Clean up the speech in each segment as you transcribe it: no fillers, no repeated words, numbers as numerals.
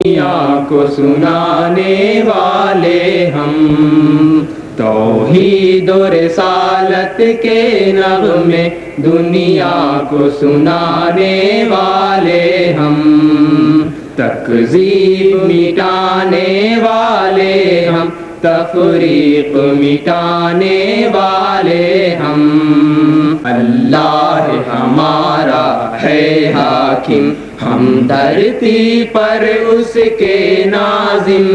دنیا کو سنانے والے ہم، توحید و رسالت کے نغمے دنیا کو سنانے والے ہم، تکذیب مٹانے والے ہم، تفریق مٹانے والے ہم، اللہ ہمارا ہے حاکم، ہم دھرتی پر اس کے ناظم،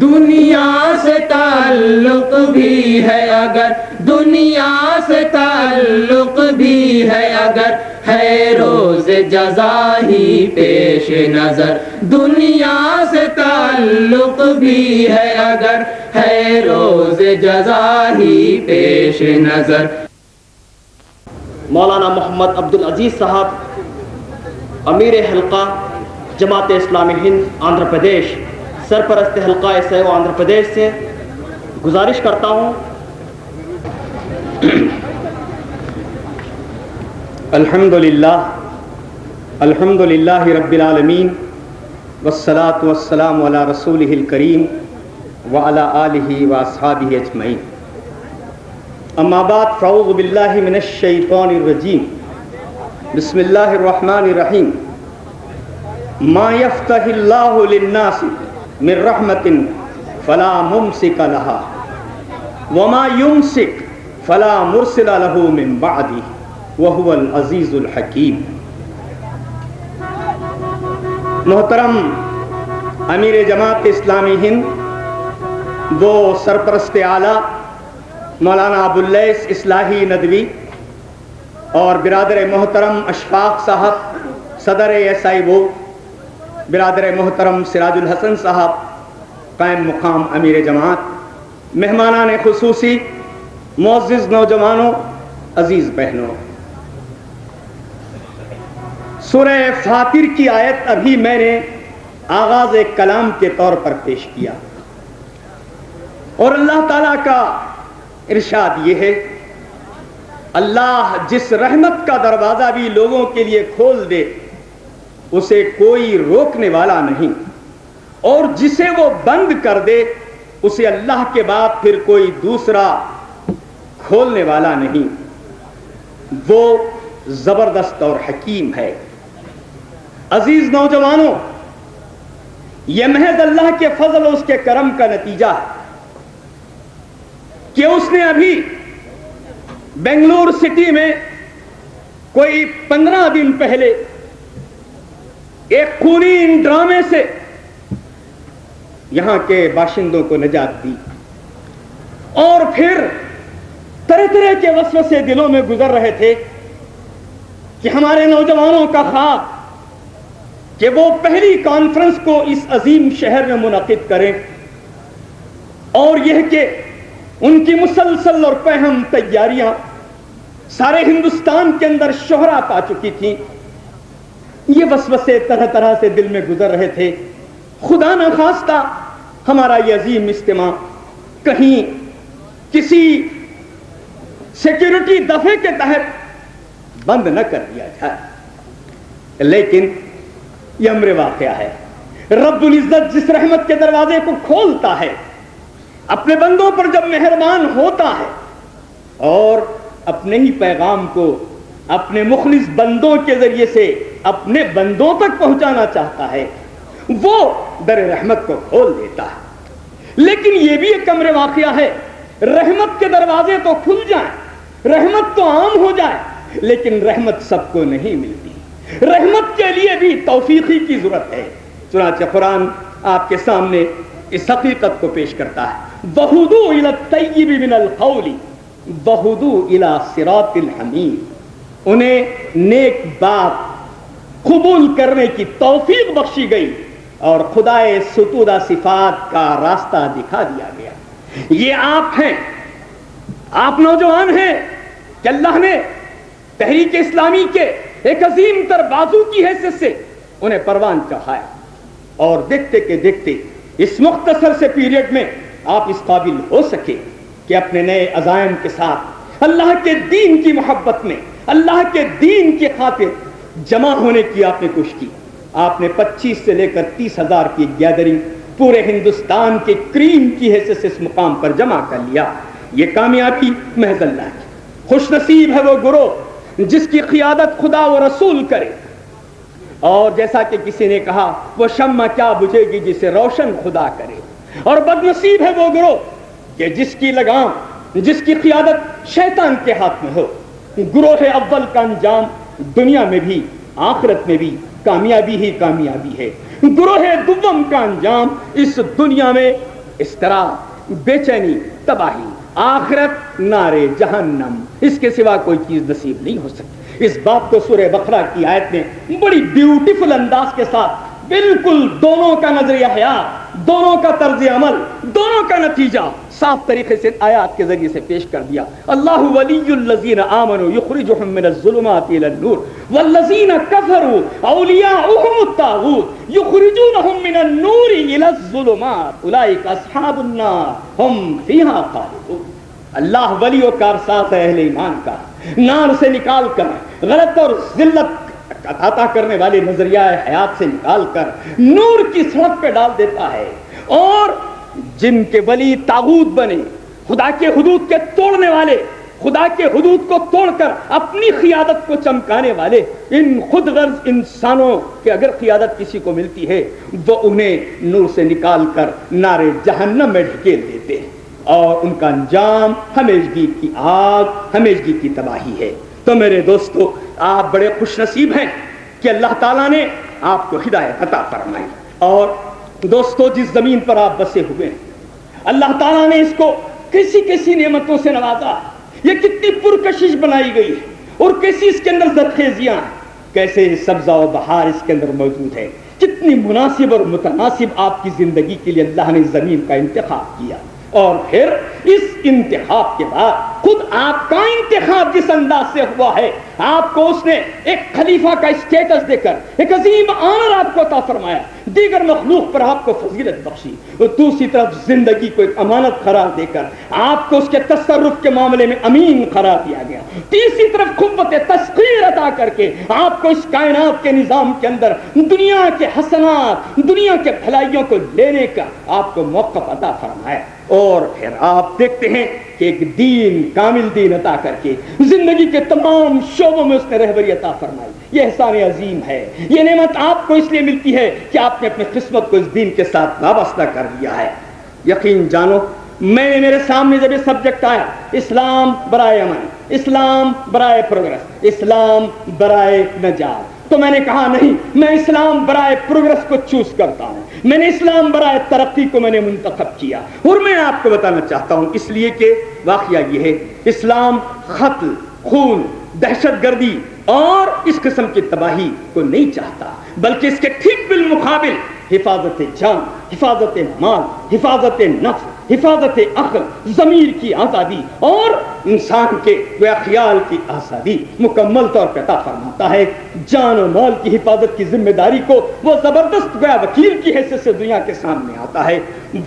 دنیا سے تعلق بھی ہے اگر، دنیا سے تعلق بھی ہے اگر، ہے روز جزا ہی پیش نظر، دنیا سے تعلق بھی ہے اگر، ہے روز جزا ہی پیش نظر۔ مولانا محمد عبدالعزیز صاحب، امیر حلقہ جماعت اسلامی ہند آندھرا پردیش، سرپرست حلقہ سیو آندھرا پردیش سے گزارش کرتا ہوں الحمدللہ رب العالمین والصلاة والسلام علی رسولہ الکریم وعلی آلہ واصحابہ اجمعین، اما بعد فاعوذ باللہ من الشیطان الرجیم، بسم اللہ الرحمن الرحیم، ما یفتح اللہ للناس من رحمت فلا ممسک لها وما یمسک فلا مرسل له من بعدہ وهو العزیز الحکیم۔ محترم امیر جماعت اسلامی ہند وہ سرپرست اعلیٰ مولانا ابواللیث اصلاحی ندوی اور برادر محترم اشفاق صاحب صدر SIO، برادر محترم سراج الحسن صاحب قائم مقام امیر جماعت، مہمانان خصوصی، معزز نوجوانوں، عزیز بہنوں، سورہ فاطر کی آیت ابھی میں نے آغاز کلام کے طور پر پیش کیا، اور اللہ تعالیٰ کا ارشاد یہ ہے، اللہ جس رحمت کا دروازہ بھی لوگوں کے لیے کھول دے اسے کوئی روکنے والا نہیں، اور جسے وہ بند کر دے اسے اللہ کے بعد پھر کوئی دوسرا کھولنے والا نہیں، وہ زبردست اور حکیم ہے۔ عزیز نوجوانوں، یہ محض اللہ کے فضل اور اس کے کرم کا نتیجہ ہے کہ اس نے ابھی بنگلور سٹی میں کوئی 15 دن پہلے ایک خونین ڈرامے سے یہاں کے باشندوں کو نجات دی، اور پھر طرح طرح کے وسوسے دلوں میں گزر رہے تھے کہ ہمارے نوجوانوں کا خواب کہ وہ پہلی کانفرنس کو اس عظیم شہر میں منعقد کریں، اور یہ کہ ان کی مسلسل اور پہم تیاریاں سارے ہندوستان کے اندر شہرا پا چکی تھیں، یہ وسوسے طرح طرح سے دل میں گزر رہے تھے۔ خدا نخواستہ ہمارا یہ عظیم اجتماع کہیں کسی سیکیورٹی دفعے کے تحت بند نہ کر دیا جائے، لیکن یہ امر واقعہ ہے۔ رب العزت جس رحمت کے دروازے کو کھولتا ہے، اپنے بندوں پر جب مہربان ہوتا ہے اور اپنے ہی پیغام کو اپنے مخلص بندوں کے ذریعے سے اپنے بندوں تک پہنچانا چاہتا ہے، وہ در رحمت کو کھول دیتا ہے۔ لیکن یہ بھی ایک امر واقعہ ہے، رحمت کے دروازے تو کھل جائیں، رحمت تو عام ہو جائے، لیکن رحمت سب کو نہیں ملتی، رحمت کے لیے بھی توفیقی کی ضرورت ہے۔ چنانچہ قرآن آپ کے سامنے اس حقیقت کو پیش کرتا ہے، وَهُدُوا إِلَى الطَّيِّبِ مِنَ الْقَوْلِ وَهُدُوا إِلَى صِرَاطِ الْحَمِيدِ، انہیں نیک بات قبول کرنے کی توفیق بخشی گئی اور خدائے ستودہ صفات کا راستہ دکھا دیا گیا۔ یہ آپ ہیں، آپ نوجوان ہیں کہ اللہ نے تحریک اسلامی کے ایک عظیم تر بازو کی حیثیت سے انہیں پروان چڑھایا، اور دیکھتے کہ دیکھتے اس مختصر سے پیریڈ میں آپ اس قابل ہو سکے کہ اپنے نئے عزائم کے ساتھ اللہ کے دین کی محبت میں، اللہ کے دین کی خاطر جمع ہونے کی آپ نے کوشش کی۔ آپ نے 25 سے لے کر 30,000 کی گیدرنگ پورے ہندوستان کے کریم کی حیثیت سے اس مقام پر جمع کر لیا. یہ کامیابی محض اللہ کی. خوش نصیب ہے وہ گروہ جس کی قیادت خدا و رسول کرے. اور جیسا کہ کسی نے کہا وہ شمع کیا بجھے گی جسے روشن خدا کرے. اور بد نصیب ہے وہ گروہ کہ جس کی لگام جس کی قیادت شیطان کے ہاتھ میں ہو. گروہ اول کا انجام دنیا میں بھی آخرت میں بھی کامیابی ہی کامیابی ہے. گروہ دوم کا انجام اس دنیا میں اضطراب، بے چینی، تباہی، آخرت نارے جہنم، اس کے سوا کوئی چیز نصیب نہیں ہو سکتی. اس بات کو سورہ بقرہ کی آیت میں بڑی بیوٹیفل انداز کے ساتھ بالکل دونوں کا نظریہ حیات، دونوں کا طرز عمل، دونوں کا نتیجہ صاف طریقے سے آیات کے ذریعے سے پیش کر دیا. اللہ ولی الذین آمنوا یخرجهم من الظلمات الى النور والذین کفروا اولیاؤهم الطاغوت یخرجونهم من النور الى الظلمات اولئک اصحاب النار هم فیہا خالدون. اللہ ولی و کارساز ہے اہل ایمان کا. نار سے نکال کر، غلط اور ذلت عطا کرنے والے نظریہ حیات سے نکال کر نور کی سڑک پہ ڈال دیتا ہے. اور جن کے ولی طاغوت بنے، خدا کے حدود کے توڑنے والے، خدا کے حدود کو توڑ کر اپنی قیادت کو چمکانے والے، ان خود غرض انسانوں کہ اگر قیادت کسی کو ملتی ہے وہ انہیں نور سے نکال کر نارے جہنم میں ڈھکیل دیتے ہیں اور ان کا انجام ہمیشگی کی آگ، ہمیشگی کی تباہی ہے. تو میرے دوستو، آپ بڑے خوش نصیب ہیں کہ اللہ تعالیٰ نے آپ کو ہدایت عطا فرمائی. اور دوستو، جس زمین پر آپ بسے ہوئے ہیں اللہ تعالیٰ نے اس کو کیسی کیسی نعمتوں سے نوازا. یہ کتنی پرکشش بنائی گئی اور کیسی اس کے اندر زرخیزیاں، کیسے سبزہ و بہار اس کے اندر موجود ہے. کتنی مناسب اور متناسب آپ کی زندگی کے لیے اللہ نے زمین کا انتخاب کیا. اور پھر اس انتخاب کے بعد خود آپ کا انتخاب جس انداز سے ہوا ہے، آپ کو اس نے ایک خلیفہ کا اسٹیٹس دے کر ایک عظیم آنر آپ کو عطا فرمایا، دیگر مخلوق پر آپ کو فضیلت بخشی، اور دوسری طرف زندگی کو ایک امانت قرار دے کر آپ کو اس کے تصرف کے معاملے میں امین قرار دیا گیا. تیسری طرف قوت تسخیر عطا کر کے آپ کو اس کائنات کے نظام کے اندر دنیا کے حسنات، دنیا کے بھلائیوں کو لینے کا آپ کو موقف عطا فرمایا. اور پھر آپ دیکھتے ہیں کہ ایک دین، کامل دین عطا کر کے زندگی کے تمام شعبوں میں اس نے رہبری عطا فرمائی. یہ احسان عظیم ہے. یہ نعمت آپ کو اس لیے ملتی ہے کہ آپ نے اپنی قسمت کو اس دین کے ساتھ وابستہ کر لیا ہے. یقین جانو، میں نے میرے سامنے جب یہ سبجیکٹ آیا، اسلام برائے امن، اسلام برائے پروگرس، اسلام برائے نجات، تو میں نے کہا نہیں، میں اسلام برائے پروگرس کو چوز کرتا ہوں. میں نے اسلام برائے ترقی کو میں نے منتخب کیا. اور میں آپ کو بتانا چاہتا ہوں اس لیے کہ واقعہ یہ ہے، اسلام قتل، خون، دہشت گردی اور اس قسم کی تباہی کو نہیں چاہتا، بلکہ اس کے ٹھیک بالمقابل حفاظت جان، حفاظت مال، حفاظت نفس، حفاظت عقل، ضمیر کی آزادی اور انسان کے خیال کی آزادی مکمل طور پر عطا فرماتا ہے. جان و مال کی حفاظت کی ذمہ داری کو وہ زبردست وکیل کی حیثیت سے دنیا کے سامنے آتا ہے.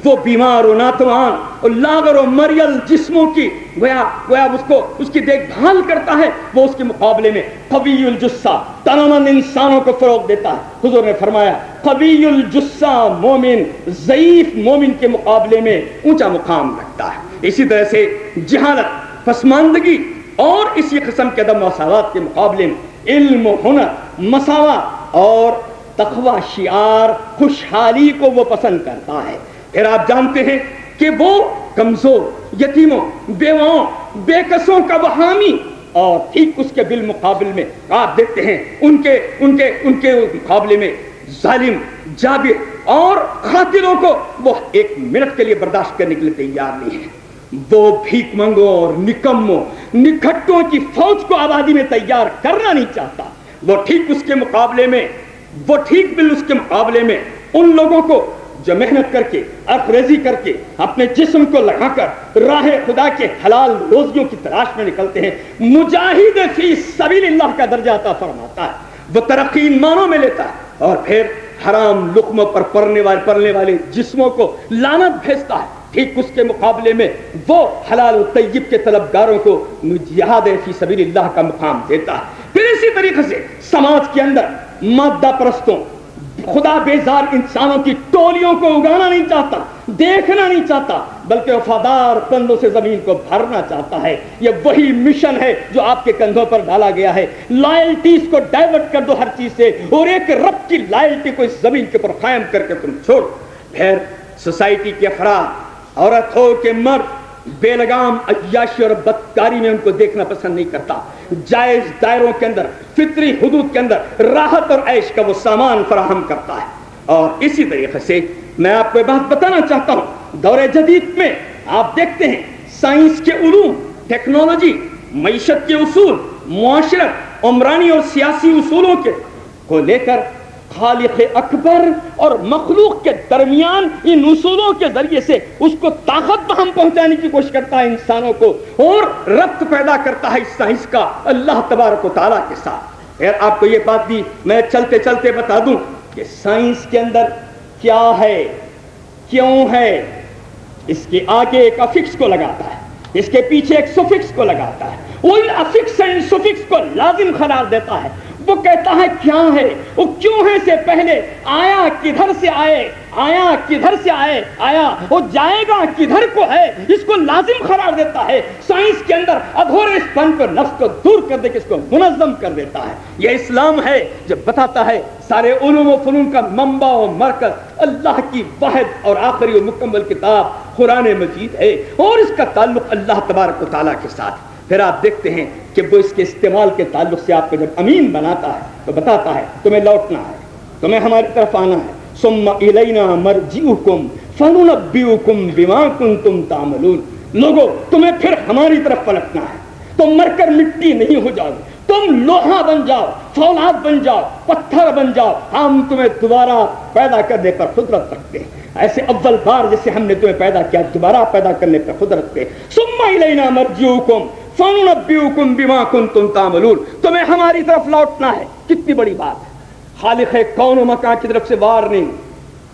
وہ بیمار و ناتوان اور لاغر و مریل جسموں کی اس کی دیکھ بھال کرتا ہے. وہ اس کے مقابلے میں قوی الجثہ تنمند انسانوں کو فروغ دیتا ہے. حضور نے فرمایا قوی الجثہ مومن ضعیف مومن کے مقابلے میں اونچا مقام رکھتا ہے. اسی طرح سے جہالت، پسماندگی اور اسی قسم کے عدم مساوات کے مقابلے میں علم و ہنر، مساوات اور تقوی شعار خوشحالی کو وہ پسند کرتا ہے. پھر آپ جانتے ہیں کہ وہ کمزور، یتیموں، بیواؤں، بے کسوں کا وہ حامی، اور ٹھیک اس کے بالمقابل میں آپ دیکھتے ہیں ان کے مقابلے میں ظالم، جابر اور قاتلوں کو وہ ایک منٹ کے لیے برداشت کرنے کے لیے تیار نہیں ہے. وہ بھیک منگوں اور نکموں، نکھٹوں کی فوج کو آبادی میں تیار کرنا نہیں چاہتا. وہ ٹھیک اس کے مقابلے میں ان لوگوں کو جو محنت کر کے، ارخریزی کر کے، اپنے جسم کو لگا کر راہ خدا کے حلال روزیوں کی تلاش میں نکلتے ہیں، مجاہد فی سبیل اللہ کا درجہ عطا فرماتا ہے. وہ ترقی ان معنوں میں لیتا ہے اور پھر حرام لقموں پر پلنے والے جسموں کو لعنت بھیجتا ہے. ٹھیک اس کے مقابلے میں وہ حلال و طیب کے طلبگاروں کو جہاد فی سبیل اللہ کا مقام دیتا ہے. پھر اسی طریقے سے سماج کے اندر مادہ پرستوں، خدا بیزار انسانوں کی ٹولیوں کو اگانا نہیں چاہتا، دیکھنا نہیں چاہتا، بلکہ وفادار بندوں سے زمین کو بھرنا چاہتا ہے۔ یہ وہی مشن ہے جو آپ کے کندھوں پر ڈالا گیا ہے۔ لائلٹیز کو ڈائیورٹ کر دو ہر چیز سے، اور ایک رب کی لائلٹی کو اس زمین کے اوپر قائم کر کے تم چھوڑ۔ پھر سوسائٹی کے افراد، عورت ہو کہ مرد، بے لگام عیاشی اور بدکاری میں ان کو دیکھنا پسند نہیں کرتا۔ جائز دائروں کے اندر، فطری حدود کے اندر راحت اور عیش کا وہ سامان فراہم کرتا ہے۔ اور اسی طریقے سے میں آپ کو یہ بات بتانا چاہتا ہوں، دور جدید میں آپ دیکھتے ہیں سائنس کے علوم، ٹیکنالوجی، معیشت کے اصول، معاشرت، عمرانی اور سیاسی اصولوں کے کو لے کر خالق اکبر اور مخلوق کے درمیان ان اصولوں کے ذریعے سے اس کو طاقت بہم پہنچانے کی کوشش کرتا ہے انسانوں کو، اور ربط پیدا کرتا ہے اس سائنس کا اللہ تبارک و تعالیٰ کے ساتھ۔ پھر آپ کو یہ بات بھی میں چلتے چلتے بتا دوں کہ سائنس کے اندر کیا ہے، کیوں ہے، اس کے آگے ایک افکس کو لگاتا ہے، اس کے پیچھے ایک سفکس کو لگاتا ہے، ان افکس اینڈ سفکس کو لازم قرار دیتا ہے۔ وہ کہتا ہے کیا ہے، وہ کیوں ہے سے پہلے آیا کدھر سے آئے، آیا کدھر سے آئے، آیا وہ جائے گا کدھر کو ہے، اس کو لازم قرار دیتا ہے۔ سائنس کے اندر ادھورے اس فن کو، نفس کو دور کر دے کے اس کو منظم کر دیتا ہے۔ یہ اسلام ہے جو بتاتا ہے سارے علوم و فنون کا منبع و مرکز اللہ کی واحد اور آخری و مکمل کتاب قرآن مجید ہے، اور اس کا تعلق اللہ تبارک و تعالیٰ کے ساتھ۔ پھر آپ دیکھتے ہیں کہ وہ اس کے استعمال کے تعلق سے آپ کو جب امین بناتا ہے تو بتاتا ہے تمہیں لوٹنا ہے، تمہیں ہماری طرف آنا ہے۔ ثم الینا مرجعکم فننبئکم بما کنتم تعملون، لوگوں تمہیں پھر ہماری طرف پلٹنا ہے، تم مر کر مٹی نہیں ہو جاؤ، تم لوہا بن جاؤ، فولاد بن جاؤ، پتھر بن جاؤ، ہم تمہیں دوبارہ پیدا کرنے پر قدرت رکھتے ہیں۔ ایسے اول بار جیسے ہم نے تمہیں پیدا کیا دوبارہ پیدا کرنے پر قدرت پہ۔ ثم الینا مرجعکم فننبئکم بما کنتم تعملون، تمہیں ہماری طرف لوٹنا ہے۔ کتنی بڑی بات ہے، خالق کون و مکان کی طرف سے وارننگ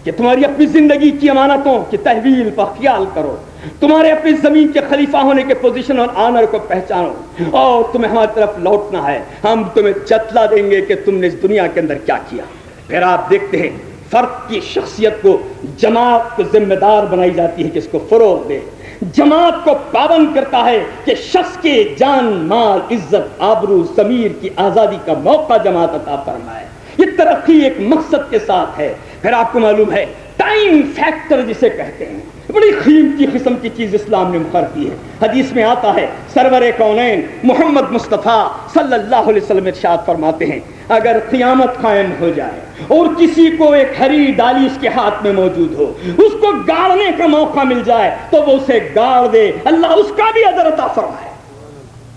کہ تمہاری اپنی زندگی کی امانتوں کی تحویل پر خیال کرو، تمہارے اپنی زمین کے خلیفہ ہونے کے پوزیشن اور آنر کو پہچانو، اور تمہیں ہماری طرف لوٹنا ہے، ہم تمہیں جتلا دیں گے کہ تم نے اس دنیا کے اندر کیا کیا۔ پھر آپ دیکھتے ہیں فرد کی شخصیت کو جماعت کو ذمہ دار بنائی جاتی ہے کہ اس کو فروغ دے، جماعت کو پابند کرتا ہے کہ شخص کے جان، مال، عزت، آبرو، ضمیر کی آزادی کا موقع جماعت عطا فرمائے۔ یہ ترقی ایک مقصد کے ساتھ ہے۔ پھر آپ کو معلوم ہے ٹائم فیکٹر جسے کہتے ہیں، بڑی قیمتی قسم کی چیز اسلام نے مقرر کی ہے۔ حدیث میں آتا ہے سرور کونین محمد مصطفیٰ صلی اللہ علیہ وسلم ارشاد فرماتے ہیں اگر قیامت قائم ہو جائے اور کسی کو ایک ہری ڈالی اس کے ہاتھ میں موجود ہو، اس کو گاڑنے کا موقع مل جائے تو وہ اسے گاڑ دے، اللہ اس کا بھی اجر عطا فرمائے۔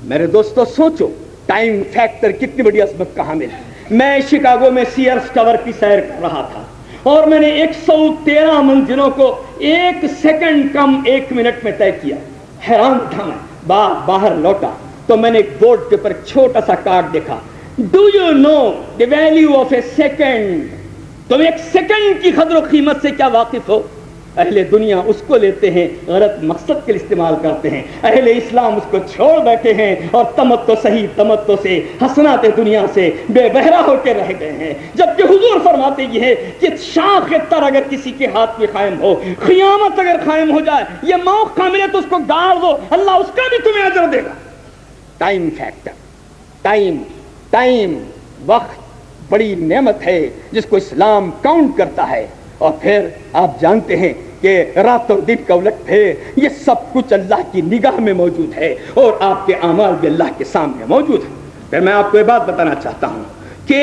میرے دوستو سوچو ٹائم فیکٹر کتنی بڑی عظمت کا حامل ہے۔ میں شکاگو میں سیئرس ٹاور کی سیر کر رہا تھا اور میں نے 113 منزلوں کو 1 سیکنڈ کم 1 منٹ میں طے کیا۔ حیران تھا میں، باہر لوٹا تو میں نے ایک بورڈ کے اوپر چھوٹا سا کارڈ دیکھا، do you know the value of a second, تم 1 سیکنڈ کی قدر و قیمت سے کیا واقف ہو؟ اہل دنیا اس کو لیتے ہیں، غلط مقصد کے لیے استعمال کرتے ہیں، اہل اسلام اس کو چھوڑ بیٹھے ہیں اور تمتع صحیح تمتع سے، حسنات دنیا سے بے بہرا ہو کے رہ گئے ہیں۔ جبکہ حضور فرماتے یہ ہے کہ شاخ تر اگر کسی کے ہاتھ میں قائم ہو، قیامت اگر قائم ہو جائے، یہ موقع ملے تو اس کو گاڑ دو، اللہ اس کا بھی تمہیں اجر دے گا۔ ٹائم فیکٹر، ٹائم وقت بڑی نعمت ہے جس کو اسلام کاؤنٹ کرتا ہے۔ اور پھر آپ جانتے ہیں کہ رات اور دن کا الٹ پھیر یہ سب کچھ اللہ کی نگاہ میں موجود ہے اور آپ کے اعمال بھی اللہ کے سامنے موجود ہے۔ پھر میں آپ کو یہ بات بتانا چاہتا ہوں کہ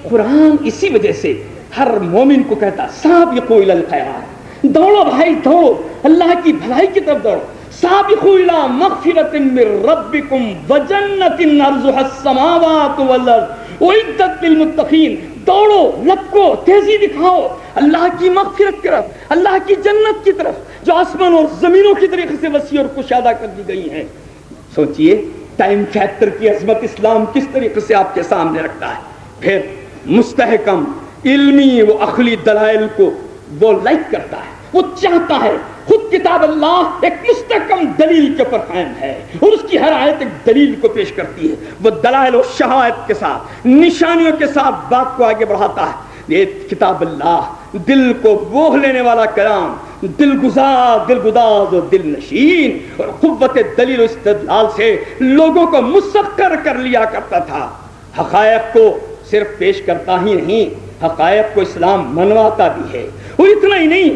قرآن اسی وجہ سے ہر مومن کو کہتا سابقوا الی الخیرات، دوڑو بھائی دوڑو، اللہ کی بھلائی کی طرف دوڑو، سابقوا الی مغفرۃ من ربکم وجنۃ عرضھا السماوات والارض اعدت للمتقین، دوڑو، لپکو، تیزی دکھاؤ اللہ کی مغفرت کی طرف، اللہ کی جنت کی طرف جو آسمان اور زمینوں کی طریقے سے وسیع اور کشادہ کر دی گئی ہیں۔ سوچئے ٹائم فیکٹر کی عظمت اسلام کس طریقے سے آپ کے سامنے رکھتا ہے۔ پھر مستحکم علمی و عقلی دلائل کو وہ لائک کرتا ہے، وہ چاہتا ہے، خود کتاب اللہ ایک مستحکم دلیل کے اوپر قائم ہے اور اس کی ہر آیت ایک دلیل کو پیش کرتی ہے، وہ دلائل و شہادت کے ساتھ، نشانیوں کے ساتھ بات کو آگے بڑھاتا ہے۔ یہ کتاب اللہ دل کو موہ لینے والا کلام، دلگداز و دل نشین، اور قوت دلیل و استدلال سے لوگوں کو مسخر کر لیا کرتا تھا۔ حقائق کو صرف پیش کرتا ہی نہیں، حقائق کو اسلام منواتا بھی ہے۔ اور اتنا ہی نہیں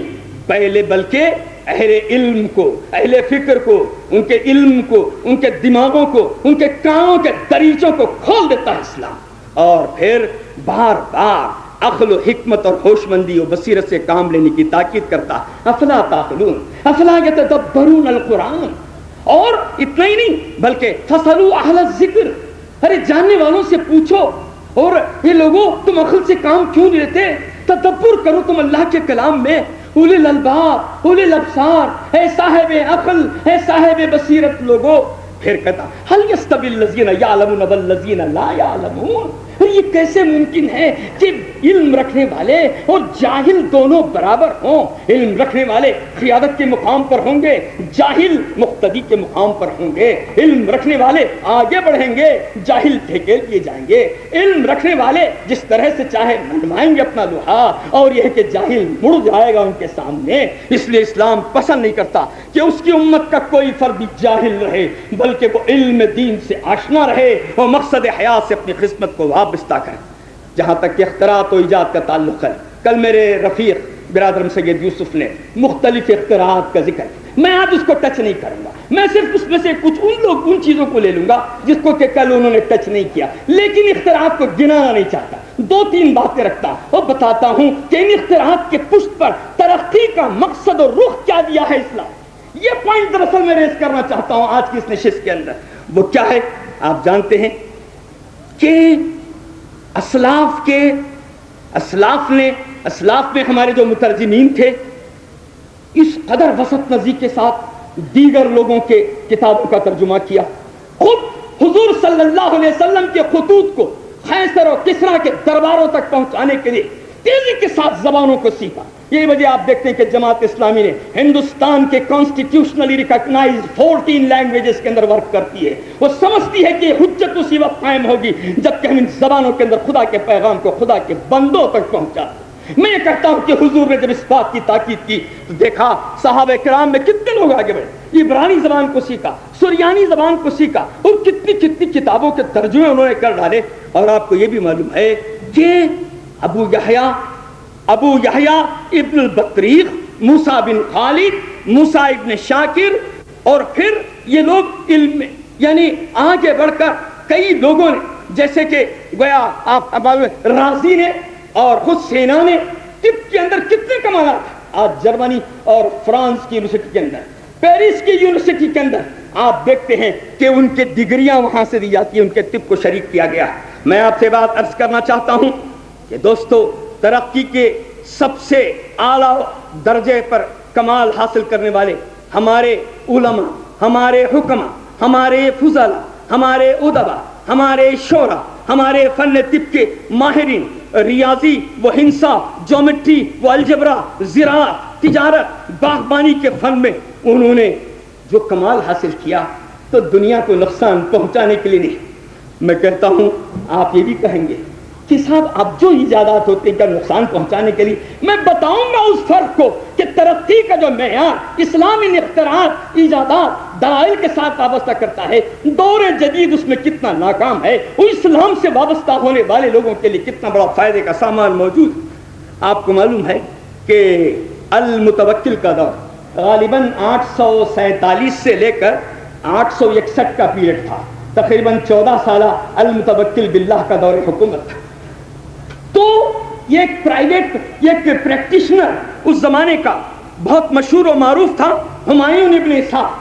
پہلے بلکہ اہل علم کو، اہل فکر کو، ان کے علم کو، ان کے دماغوں کو، ان کے کانوں کے دریچوں کو کھول دیتا ہے اسلام، اور پھر بار بار عقل و حکمت اور ہوش مندی و بصیرت سے کام لینے کی تاکید کرتا۔ افلا تعقلون افلا یتدبرون القرآن۔ اور اتنا ہی نہیں بلکہ فاسألوا اہل الذکر، ارے جاننے والوں سے پوچھو، اور یہ لوگوں تم عقل سے کام کیوں نہیں لیتے؟ تدبر کرو تم اللہ کے کلام میں۔ اولی الالباب، اولی الابصار، اے صاحب عقل، اے صاحب بصیرت لوگوں۔ پھر کہتا هل يستوي الذين يعلمون والذين لا يعلمون۔ یہ کیسے ممکن ہے کہ علم رکھنے والے اور جاہل دونوں برابر ہوں؟ علم رکھنے والے قیادت کے مقام پر ہوں گے، جاہل مقتدی کے مقام پر ہوں گے۔ علم رکھنے والے آگے بڑھیں گے، جاہل دھکیل دیے جائیں گے۔ علم رکھنے والے جس طرح سے چاہے منوائیں گے اپنا لوہا، اور یہ کہ جاہل مڑ جائے گا ان کے سامنے۔ اس لیے اسلام پسند نہیں کرتا کہ اس کی امت کا کوئی فرد جاہل رہے، بلکہ وہ علم دین سے آشنا رہے، وہ مقصد حیات سے اپنی قسمت کو وابستہ کریں۔ جہاں تک کہ اختراعات و ایجاد کا تعلق ہے، کل میرے رفیق برادر سید یوسف نے مختلف اختراعات کا ذکر کیا، میں آج اس کو ٹچ نہیں کروں گا، میں صرف اس میں سے کچھ ان چیزوں کو لے لوں گا جس کو کہ کل انہوں نے ٹچ نہیں کیا، لیکن اختراعات کو گنانا نہیں چاہتا، دو تین باتیں رکھتا اور بتاتا ہوں کہ ان اختراعات کے پشت پر ترقی کا مقصد اور رخ کیا دیا ہے اسلام۔ یہ پوائنٹ دراصل میں ریز کرنا چاہتا ہوں آج کی اس نشست کے اندر۔ وہ کیا ہے؟ آپ جانتے ہیں کہ اسلاف میں ہمارے جو مترجمین تھے، اس قدر وسط نظری کے ساتھ دیگر لوگوں کے کتابوں کا ترجمہ کیا، خود حضور صلی اللہ علیہ وسلم کے خطوط کو قیصر اور کسریٰ کے درباروں تک پہنچانے کے لیے تیزی کے ساتھ زبانوں کو سیکھا۔ یہی وجہ آپ دیکھتے ہیں کہ جماعت اسلامی نے ہندوستان کے کانسٹیٹیوشنلی ریکگنائزڈ 14 لینگویجز کے اندر ورک کرتی ہے۔ وہ سمجھتی ہے کہ حجت اسی وقت قائم ہوگی جب کہ ہم ان زبانوں کے اندر خدا کے پیغام کو خدا کے بندوں تک پہنچا۔ میں یہ کہتا ہوں کہ حضور نے جب اس بات کی تاکید کی تو دیکھا صحابہ کرام میں کتنے لوگ آگے بڑھے، عبرانی زبان کو سیکھا، سریانی زبان کو سیکھا، اور کتنی کتابوں کے ترجمے انہوں نے کر ڈالے۔ اور آپ کو یہ بھی معلوم ہے کہ ابو یحییٰ ابن البطریق، موسیٰ بن خالد، موسیٰ ابن شاکر، اور پھر یہ لوگ علم میں یعنی آگے بڑھ کر کئی لوگوں نے، جیسے کہ گویا آپ رازی نے اور خود سینا نے، طب کے اندر کتنے کمالات۔ آج جرمنی اور فرانس کی یونیورسٹی کے اندر، پیرس کی یونیورسٹی کے اندر آپ دیکھتے ہیں کہ ان کے ڈگریاں وہاں سے دی جاتی ہیں، ان کے طب کو شریک کیا گیا۔ میں آپ سے بات عرض کرنا چاہتا ہوں کہ دوستو، ترقی کے سب سے اعلیٰ درجے پر کمال حاصل کرنے والے ہمارے علماء، ہمارے حکماء، ہمارے فضلاء، ہمارے ادباء، ہمارے شعراء، ہمارے فن طب کے ماہرین، ریاضی و ہندسہ، جیومیٹری و الجبرا، زراعت، تجارت، باغبانی کے فن میں انہوں نے جو کمال حاصل کیا تو دنیا کو نقصان پہنچانے کے لیے نہیں۔ میں کہتا ہوں آپ یہ بھی کہیں گے کہ صاحب اب جو ایجادات ہوتے ہیں کیا نقصان پہنچانے کے لیے؟ میں بتاؤں گا اس فرق کو کہ ترقی کا جو معیار اسلام ان اختراعات، ایجادات، دلائل کے ساتھ وابستہ کرتا ہے، دور جدید اس میں کتنا ناکام ہے، وہ اسلام سے وابستہ ہونے والے لوگوں کے لیے کتنا بڑا فائدے کا سامان موجود ہے۔ آپ کو معلوم ہے کہ المتوکل کا دور غالباً 847 سے لے کر 861 کا پیریڈ تھا، تقریباً 14 سالہ المتوکل باللہ کا دور حکومت تھا۔ تو یہ ایک پرائیویٹ، یہ ایک پریکٹیشنر اس زمانے کا بہت مشہور و معروف تھا، ہمایوں ابن اسحاق،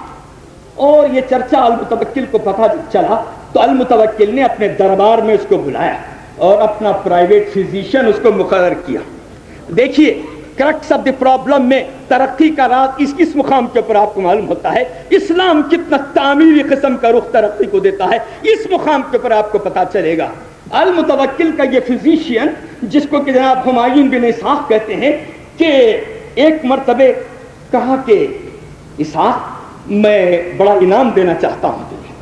اور یہ چرچا المتوکل کو پتہ چلا تو المتوکل نے اپنے دربار میں اس کو بلایا اور اپنا پرائیویٹ فزیشین اس کو مقرر کیا۔ دیکھیے کرکس آف دی پرابلم میں ترقی کا راز اس مقام کے اوپر آپ کو معلوم ہوتا ہے، اسلام کتنا تعمیری قسم کا رخ ترقی کو دیتا ہے، اس مقام کے اوپر آپ کو پتہ چلے گا۔ المتوکل کا یہ فزیشین جس کو کہ جناب ہمایوں بن اسحاق کہتے ہیں، کہ ایک مرتبہ کہا کہ اسحاق میں بڑا انعام دینا چاہتا ہوں تجھے،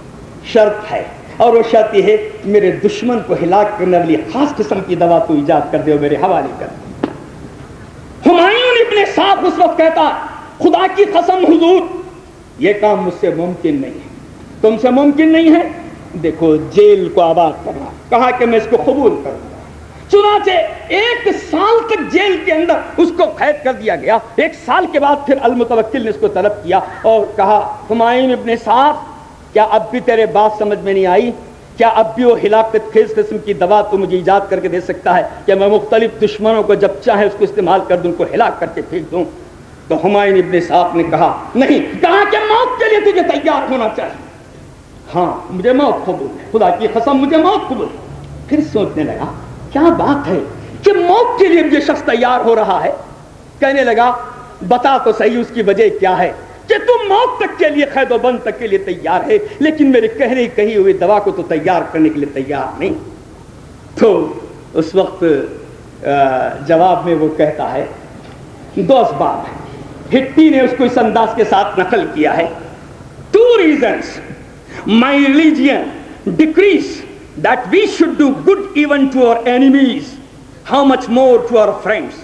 شرط ہے اور وہ چاہتی ہے میرے دشمن کو ہلاک کرنے والی خاص قسم کی دوا تو ایجاد کر دے اور میرے حوالے کر دے۔ ہمایوں ابن صاحب اس وقت کہتا خدا کی قسم حضور یہ کام مجھ سے ممکن نہیں ہے، تم سے ممکن نہیں ہے، دیکھو جیل کو آباد کرنا، کہا کہ میں اس کو قبول کروں گا۔ چنانچہ 1 سال تک جیل کے اندر اس کو قید کر دیا گیا۔ 1 سال کے بعد پھر المتوکل نے اس کو طلب کیا اور کہا ہمایوں ابن صاحب کیا اب بھی تیرے بات سمجھ میں نہیں آئی؟ کیا اب بھی وہ ہلاکت خیز قسم کی دوا تو مجھے ایجاد کر کے دے سکتا ہے کہ میں مختلف دشمنوں کو جب چاہے اس کو استعمال کر دوں، ان کو ہلاک کر کے پھینک دوں؟ تو ہمایوں ابن صاحب نے کہا نہیں، کہا کہ موت کے لیے تجھے تیار ہونا چاہیے۔ ہاں مجھے موت قبول ہے، خدا کی قسم مجھے موت قبول ہے۔ پھر سوچنے لگا کیا بات ہے کہ موت کے لیے یہ شخص تیار ہو رہا ہے؟ کہنے لگا بتا تو صحیح اس کی وجہ کیا ہے کہ تم موت تک کے لیے، قید و بند تک کے لیے تیار ہے، لیکن میرے کہی ہوئی دوا کو تو تیار کرنے کے لیے تیار نہیں۔ تو اس وقت جواب میں وہ کہتا ہے 2 اسباب ہیں، ہٹی نے اس کو اس انداز کے ساتھ نقل کیا ہے 2 reasons my religion decrees that we should do good even to our enemies, how much more to our friends,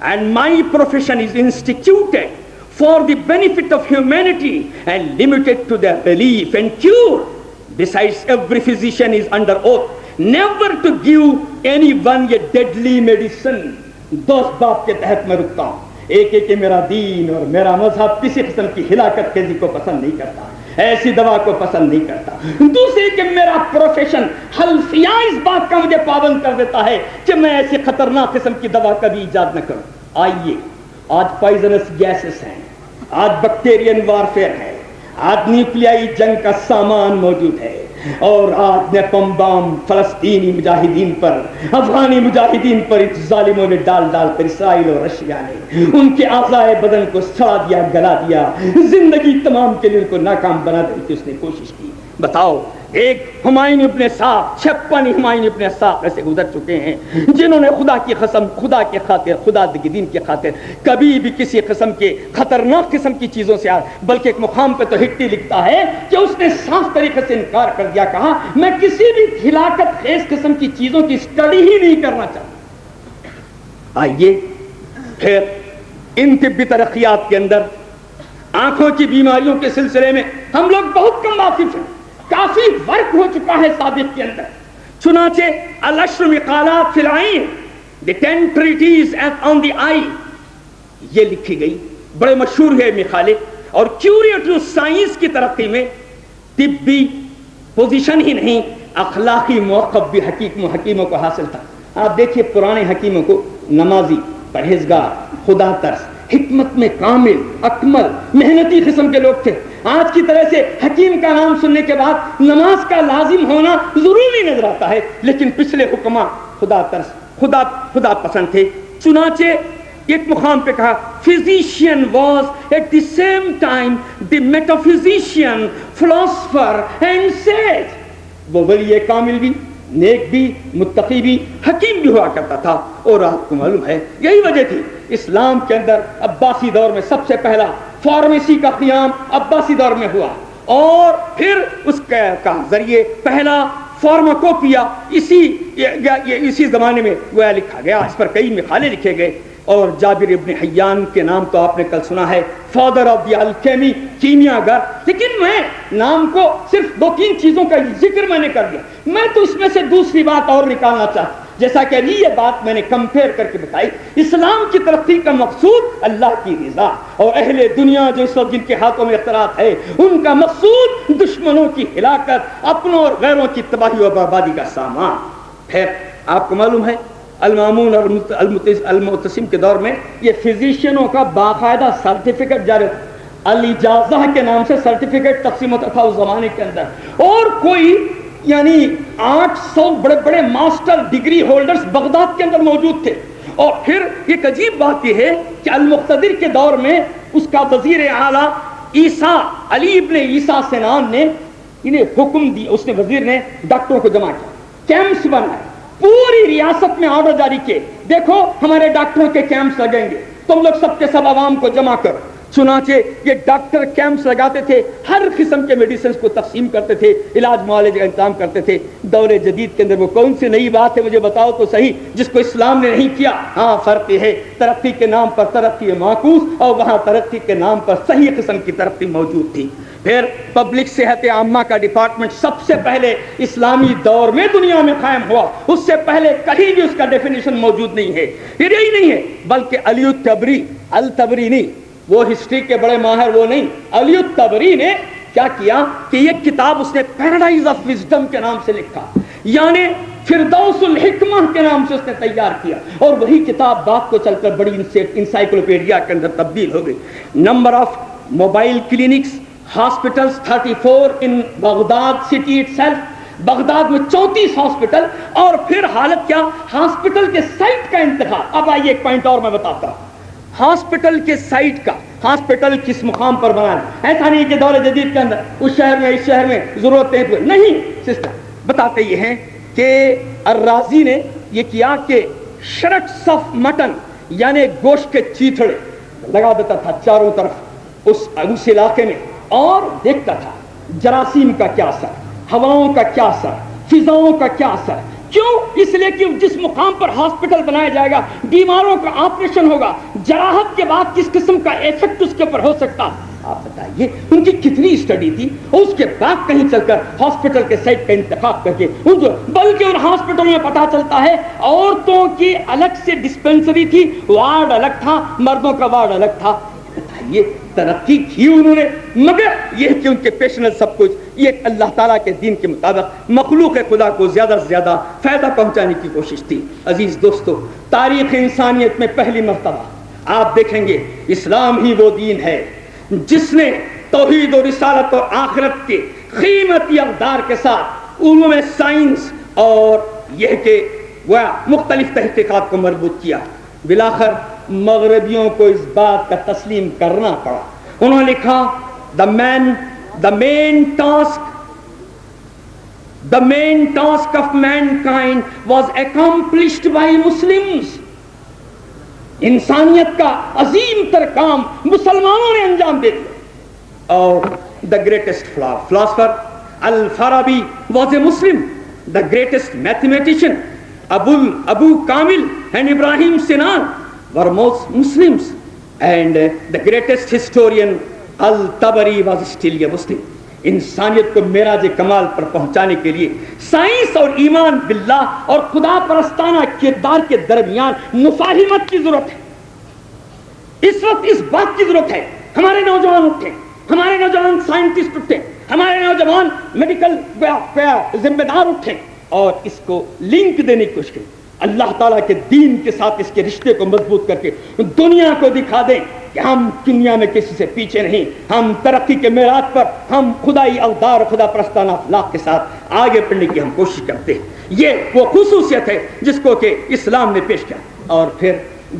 and my profession is instituted for the benefit of humanity and limited to their relief and cure. Besides, every physician is under oath never to give anyone a deadly medicine. 2 اسباب کے تحت میں رکتا ہوں، ایک ہے کہ میرا دین اور میرا مذہب کسی قسم کی ہلاکت خیزی کو پسند نہیں کرتا، ایسی دوا کو پسند نہیں کرتا۔ دوسری کہ میرا پروفیشن حلفیہ اس بات کا مجھے پابند کر دیتا ہے کہ میں ایسی خطرناک قسم کی دوا کبھی ایجاد نہ کروں۔ آئیے آج پوائزنس گیسز ہیں، آج بیکٹیرین وارفیئر ہے، آج نیوکلیائی جنگ کا سامان موجود ہے، اور آج نیپم بام فلسطینی مجاہدین پر، افغانی مجاہدین پر ظالموں نے ڈال کر، اسرائیل اور رشیا نے ان کے اعضائے بدن کو سڑا دیا، گلا دیا، زندگی تمام کے لیے ان کو ناکام بنا دینے کی اس نے کوشش کی۔ بتاؤ ایک ہمایوں ابن صاحب، 56 ہمایوں ابن صاحب ایسے گزر چکے ہیں جنہوں نے خدا کی قسم، خدا کے خاطر، خدا کے دین کی خاطر کبھی بھی کسی قسم کے خطرناک قسم کی چیزوں سے بلکہ ایک مقام پہ تو ہٹی لکھتا ہے کہ اس نے صاف طریقے سے انکار کر دیا، کہا میں کسی بھی ہلاکت خیز قسم کی چیزوں کی اسٹڈی ہی نہیں کرنا چاہتا۔ آئیے پھر ان طبی ترقیات کے اندر آنکھوں کی بیماریوں کے سلسلے میں ہم لوگ بہت کم واقف ہیں، کافی فرق ہو چکا ہے سابق کے اندر۔ چنانچہ العشر مقالات فی العین، the 10 treatises on the eye، یہ لکھی گئی، بڑے مشہور ہے مقالے، اور کیوریٹو سائنس کی ترقی میں طبی پوزیشن ہی نہیں، اخلاقی موقف بھی حکیموں کو حاصل تھا۔ آپ دیکھیے پرانے حکیموں کو نمازی، پرہیزگار، خدا ترس، حکمت میں کامل، اکمل، محنتی قسم کے لوگ تھے۔ آج کی طرح سے حکیم کا نام سننے کے بعد نماز کا لازم ہونا ضروری نظر آتا ہے، لیکن پچھلے حکماں خدا ترس، خدا پسند تھے۔ چنانچہ ایک مقام پہ کہا physician was at the same time the metaphysician, philosopher and sage۔ وہ ولی کامل بھی، نیک بھی، متقی بھی، حکیم بھی ہوا کرتا تھا۔ اور آپ کو معلوم ہے یہی وجہ تھی اسلام کے اندر عباسی دور میں سب سے پہلا فارمیسی کا قیام عباسی دور میں ہوا، اور پھر اس کا ذریعے پہلا فارماکوپیا اسی زمانے میں گویا لکھا گیا، اس پر کئی مقالے لکھے گئے۔ اور جابر ابن حیان کے نام تو آپ نے کل سنا ہے، فادر آف دی الکیمی، کیمیا گر، لیکن میں نام کو صرف 2-3 چیزوں کا ذکر میں نے کر دیا، میں تو اس میں سے دوسری بات اور نکالنا چاہتا، جیسا کہ ابھی یہ بات میں نے کمپیئر کر کے بتائی۔ اسلام کی ترقی کا مقصود اللہ کی رضا، اور اہل دنیا جو اس وقت جن کے ہاتھوں میں اختراعات ہے ان کا مقصود دشمنوں کی ہلاکت، اپنوں اور غیروں کی تباہی و بربادی کا سامان۔ پھر آپ کو معلوم ہے المامون اور المعتصم کے دور میں یہ فزیشینوں کا باقاعدہ سرٹیفکیٹ جاری، الاجازہ کے نام سے سرٹیفکیٹ تقسیم ہوتا تھا اس زمانے کے اندر، اور کوئی یعنی 800 بڑے بڑے ماسٹر ڈگری ہولڈرز بغداد کے اندر موجود تھے۔ اور پھر ایک عجیب بات یہ ہے کہ المقتدر کے دور میں اس کا وزیر اعلیٰ عیسیٰ، علی ابن عیسیٰ سنان نے انہیں حکم دیا، اس نے وزیر نے ڈاکٹروں کو جمع کیا، کیمپس بنائے، پوری ریاست میں آرڈر جاری کیے، دیکھو ہمارے ڈاکٹروں کے کیمپس لگیں گے، تم لوگ سب کے سب عوام کو جمع کرو۔ چنانچہ یہ ڈاکٹر کیمپس لگاتے تھے، ہر قسم کے میڈیسنز کو تقسیم کرتے تھے، علاج معالجے کا انتظام کرتے تھے۔ دور جدید کے اندر وہ کون سی نئی بات ہے مجھے بتاؤ تو صحیح جس کو اسلام نے نہیں کیا؟ ہاں فرق یہ ہے، ترقی کے نام پر ترقی معکوس، اور وہاں ترقی کے نام پر صحیح قسم کی ترقی موجود تھی۔ پھر پبلک صحت عامہ کا ڈپارٹمنٹ سب سے پہلے اسلامی دور میں دنیا میں قائم ہوا، اس سے پہلے کہیں بھی اس کا ڈیفینیشن موجود نہیں ہے۔ پھر یہی نہیں ہے بلکہ علی التبری نہیں، وہ ہسٹری کے بڑے ماہر وہ نہیں، علی التبری نے کیا کیا کہ یہ کتاب اس نے پیراڈائز آف وزڈم کے نام سے لکھا، یعنی فردوس الحکمہ کے نام سے اس نے تیار کیا، اور وہی کتاب بات کو چل کر بڑی انسائکلوپیڈیا کے اندر تبدیل ہو گئی۔ Number of mobile clinics hospitals 34 in Baghdad city itself, Baghdad میں 34 ہاسپٹل، اور پھر حالت کیا، ہاسپٹل کے سائٹ کا انتخاب۔ اب آئیے ایک پوائنٹ اور میں بتاتا ہوں، ہاسپٹل کے سائٹ کا، ہاسپٹل کس مقام پر بنانا، ایسا نہیں کہ دور جدید کے اندر اس شہر میں اس شہر میں ضرورتیں نہیں، سسٹم بتاتے یہ ہیں کہ الرازی نے یہ کیا کہ شرٹس آف مٹن یعنی گوشت کے چیتھڑے لگا دیتا تھا چاروں طرف اس علاقے میں، اور دیکھتا تھا جراثیم کا کیا اثر، ہواؤں کا کیا اثر، فضاؤں کا کیا اثر۔ کیوں؟ اس لیے کہ جس مقام پر ہاسپٹل بنایا جائے گا، بیماروں کا آپریشن ہوگا، جراحت کے بعد کس قسم کا ایفیکٹ اس کے اوپر ہو سکتا، آپ بتائیے ان کی کتنی اسٹڈی تھی، اور اس کے بعد کہیں چل کر ہاسپٹل کے سائٹ کا انتخاب کر کے بلکہ ان ہاسپٹل میں پتا چلتا ہے عورتوں کی الگ سے ڈسپینسری تھی، وارڈ الگ تھا، مردوں کا وارڈ الگ تھا۔ بتائیے ترقی کی انہوں نے، مگر یہ کہ ان کے پیش نظر سب کچھ یہ اللہ تعالیٰ کے دین کے مطابق مخلوق خدا کو زیادہ سے زیادہ فائدہ پہنچانے کی کوشش تھی۔ عزیز دوستو، تاریخ انسانیت میں پہلی مرتبہ آپ دیکھیں گے اسلام ہی وہ دین ہے جس نے توحید و رسالت اور آخرت کے قیمتی اقدار کے ساتھ علوم سائنس اور یہ کہ وہ مختلف تحقیقات کو مربوط کیا۔ بلاخر مغربیوں کو اس بات کا تسلیم کرنا پڑا۔ انہوں نے لکھا the main task of mankind was accomplished by Muslims۔ انسانیت کا عظیم تر کام مسلمانوں نے انجام دے دیا، اور the greatest philosopher Al-Farabi was a Muslim, the greatest mathematician Abu Kamil and Ibrahim Sinan were most Muslims, and the greatest historian Al-Tabari was still a Muslim۔ انسانیت کو معراج کمال پر پہنچانے کے لیے سائنس اور ایمان باللہ اور خدا پرستانہ کردار کے درمیان مفاہمت کی ضرورت ہے۔ اس وقت اس بات کی ضرورت ہے، ہمارے نوجوان اٹھیں، ہمارے نوجوان سائنٹسٹ اٹھیں، ہمارے نوجوان میڈیکل ذمہ دار اٹھیں اور اس کو لنک دینے کی کوشش کریں، اللہ تعالیٰ کے دین کے ساتھ اس کے رشتے کو مضبوط کر کے دنیا کو دکھا دیں کہ ہم دنیا میں کسی سے پیچھے نہیں، ہم ترقی کے معراج پر ہم خدائی اقدار اور خدا پرستانہ اخلاق کے ساتھ آگے بڑھنے کی ہم کوشش کرتے ہیں۔ یہ وہ خصوصیت ہے جس کو کہ اسلام نے پیش کیا۔ اور پھر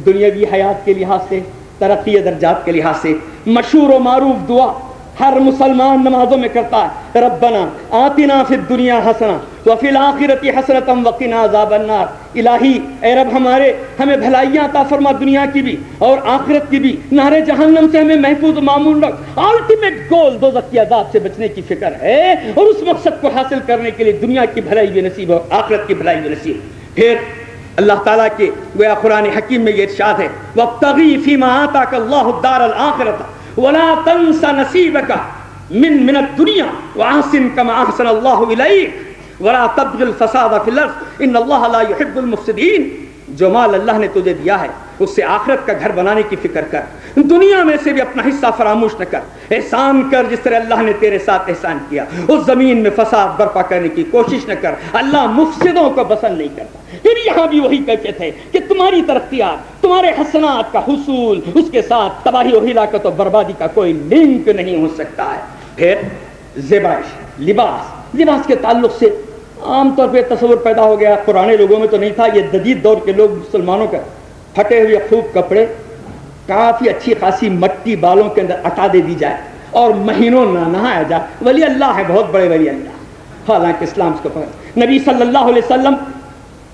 دنیاوی حیات کے لحاظ سے، ترقی درجات کے لحاظ سے مشہور و معروف دعا ہر مسلمان نمازوں میں کرتا ہے، ربنا آتنا فی الدنیا حسنہ وفی الآخرۃ حسنۃ وقنا عذاب النار۔ الہی اے رب ہمیں بھلائیاں عطا فرما، دنیا کی بھی اور آخرت کی بھی، نار جہنم سے ہمیں محفوظ و معمول رکھ۔ الٹیمیٹ گول دوزخ کی عذاب سے بچنے کی فکر ہے، اور اس مقصد کو حاصل کرنے کے لیے دنیا کی بھلائی بھی نصیب اور آخرت کی بھلائی بھی نصیب۔ پھر اللہ تعالیٰ کے گویا قرآن حکیم میں یہ ارشاد ہے وابتغی فیما آتاک اللہ الدار الآخرۃ ولا تنس نصیبك من الدنیا واحسن كما احسن الله الیک ولا تبغ الفساد فی الارض ان اللہ لا يحب المفسدین۔ جو مال اللہ نے تجھے دیا ہے اس سے آخرت کا گھر بنانے کی فکر کر، دنیا میں سے بھی اپنا حصہ فراموش نہ کر، احسان کر جس طرح اللہ نے تیرے ساتھ احسان کیا، اس زمین میں فساد برپا کرنے کی کوشش نہ کر، اللہ مفسدوں کو پسند نہیں کرتا۔ پھر یہاں بھی وہی کیفیت ہے کہ تمہاری ترقیات، تمہارے حسنات کا حصول، اس کے ساتھ تباہی و ہلاکت و بربادی کا کوئی لنک نہیں ہو سکتا ہے۔ پھر زیبائش، لباس کے تعلق سے عام طور پہ تصور پیدا ہو گیا، پرانے لوگوں میں تو نہیں تھا، یہ جدید دور کے لوگ مسلمانوں کا پھٹے ہوئے خوب کپڑے، کافی اچھی خاصی مٹی بالوں کے اندر اٹا دے دی جائے اور مہینوں نہ نہایا جائے۔ ولی اللہ ہے، بہت بڑے ولی اللہ، حالانکہ اسلام اس کو پڑھا۔ نبی صلی اللہ علیہ وسلم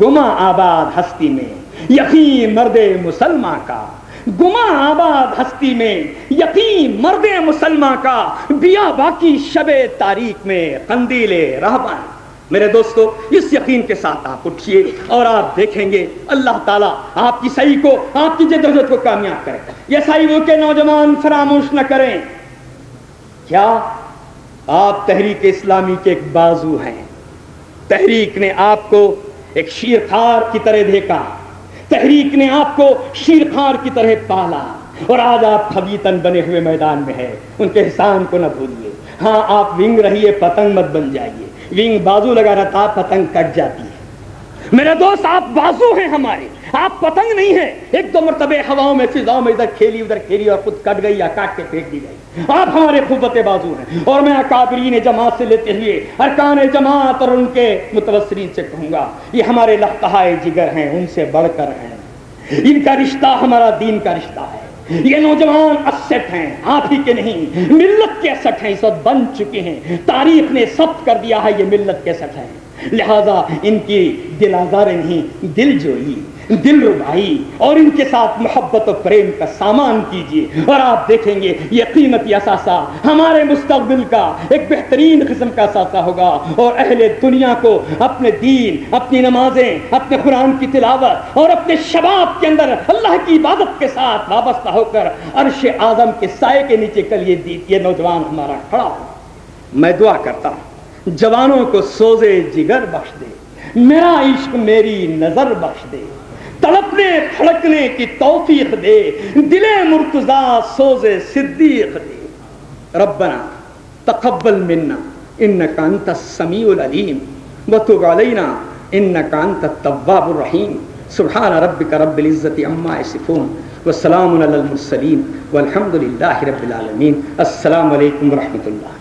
گما آباد ہستی میں یقین مرد مسلمان کا، گما آباد ہستی میں یقین مرد مسلمان کا، بیا باقی شب تاریک میں قندیل رہبان۔ میرے دوستو، اس یقین کے ساتھ آپ اٹھیے اور آپ دیکھیں گے اللہ تعالیٰ آپ کی سعی کو، آپ کی جدوجہد کو کامیاب کرے۔ یہ سعی کے نوجوان فراموش نہ کریں، کیا آپ تحریک اسلامی کے ایک بازو ہیں۔ تحریک نے آپ کو ایک شیرخوار کی طرح دیکھا، تحریک نے آپ کو شیرخوار کی طرح پالا، اور آج آپ خبیتن بنے ہوئے میدان میں ہیں۔ ان کے احسان کو نہ بھولیے۔ ہاں، آپ ونگ رہیے، پتنگ مت بن جائیے۔ ونگ بازو لگا رہتا، پتنگ کٹ جاتی ہے۔ میرے دوست، آپ بازو ہیں ہمارے، آپ پتنگ نہیں ہیں۔ ایک دو مرتبہ ہواؤں میں فضاؤں میں ادھر کھیلی اور خود کٹ گئی یا کاٹ کے پھینک دی گئی۔ آپ ہمارے قوت بازو ہیں، اور میں اکابرین جماعت سے لیتے ہوئے ارکان جماعت اور ان کے متوسرین سے کہوں گا، یہ ہمارے لقطہائے جگر ہیں، ان سے بڑھ کر ہیں۔ ان کا رشتہ ہمارا دین کا رشتہ ہے۔ یہ نوجوان اسٹ ہیں، آپ ہی کے نہیں، ملت کے اسٹ ہیں، اس وقت بن چکے ہیں۔ تاریخ نے ثبت کر دیا ہے یہ ملت کے اسٹ ہیں، لہذا ان کی دل آزاریں نہیں، دل جوئی، دل ربائی اور ان کے ساتھ محبت و پریم کا سامان کیجیے، اور آپ دیکھیں گے یہ قیمتی اثاثہ ہمارے مستقبل کا ایک بہترین قسم کا اثاثہ ہوگا، اور اہل دنیا کو اپنے دین، اپنی نمازیں، اپنے قرآن کی تلاوت اور اپنے شباب کے اندر اللہ کی عبادت کے ساتھ وابستہ ہو کر عرش اعظم کے سائے کے نیچے کل یہ نوجوان ہمارا کھڑا ہو۔ میں دعا کرتا ہوں جوانوں کو سوزے جگر بخش دے، میرا عشق میری نظر بخش دے، تڑپنے پھڑکنے کی توفیق دے، دل مرتضیٰ سوز صدیق دے۔ ربنا تقبل منا انک انت السمیع العلیم وتب علینا انک انت التواب الرحیم۔ سبحان ربک رب العزت عما یصفون وسلام علی المرسلین والحمد للہ رب العالمین۔ السلام علیکم ورحمۃ اللہ۔